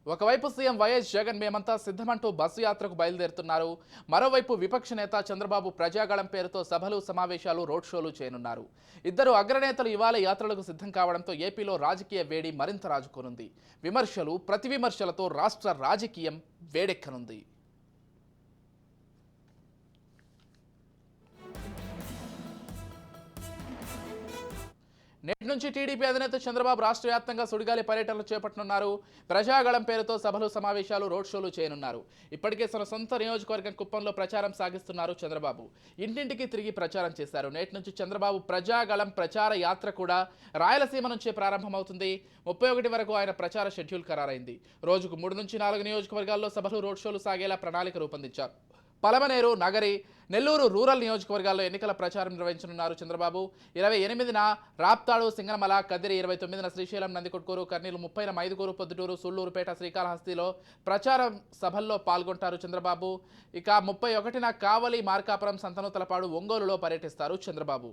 ఒకవైపు CM YS Jagan మేమంతా సిద్ధమంటూ bus యాత్రకు బయలుదేరుతున్నారు. మరోవైపు విపక్ష నేత చంద్రబాబు ప్రజాగళం పేరుతో సభలు, సమావేశాలు, రోడ్ షోలు చేయనున్నారు. ఇద్దరు అగ్రనేతలు ఇవాళ యాత్రలకు సిద్ధం కావడంతో ఏపీలో రాజకీయ వేడి మరింత రాజుకోనుంది. విమర్శలు, ప్రతి విమర్శలతో రాష్ట్ర రాజకీయం వేడెక్కనుంది. నేటి నుంచి టీడీపీ అధినేత చంద్రబాబు రాష్ట్ర వ్యాప్తంగా సుడిగాలి పర్యటనలు చేపట్టనున్నారు. ప్రజాగళం పేరుతో సభలు, సమావేశాలు, రోడ్ షోలు చేయనున్నారు. ఇప్పటికే తన సొంత నియోజకవర్గం కుప్పంలో ప్రచారం సాగిస్తున్నారు చంద్రబాబు. ఇంటింటికి తిరిగి ప్రచారం చేశారు. నేటి నుంచి చంద్రబాబు ప్రజాగళం ప్రచార యాత్ర కూడా రాయలసీమ నుంచే ప్రారంభమవుతుంది. 31 వరకు ఆయన ప్రచార షెడ్యూల్ ఖరారైంది. రోజుకు 3 నుంచి 4 నియోజకవర్గాల్లో సభలు, రోడ్ షోలు సాగేలా ప్రణాళిక రూపొందించారు. పలమనేరు, నగరి, నెల్లూరు రూరల్ నియోజకవర్గాల్లో ఎన్నికల ప్రచారం నిర్వహించనున్నారు చంద్రబాబు. 28న రాప్తాడు, సింగనమల, కదిరి, 29న శ్రీశైలం, నందికొట్కూరు, కర్నూలు, 30న మైదుకూరు, పొద్దుటూరు, సూళ్లూరుపేట, శ్రీకాళహస్తిలో ప్రచారం సభల్లో పాల్గొంటారు చంద్రబాబు. ఇక 31న కావలి, మార్కాపురం, సంతనూతలపాడు, ఒంగోలులో పర్యటిస్తారు చంద్రబాబు.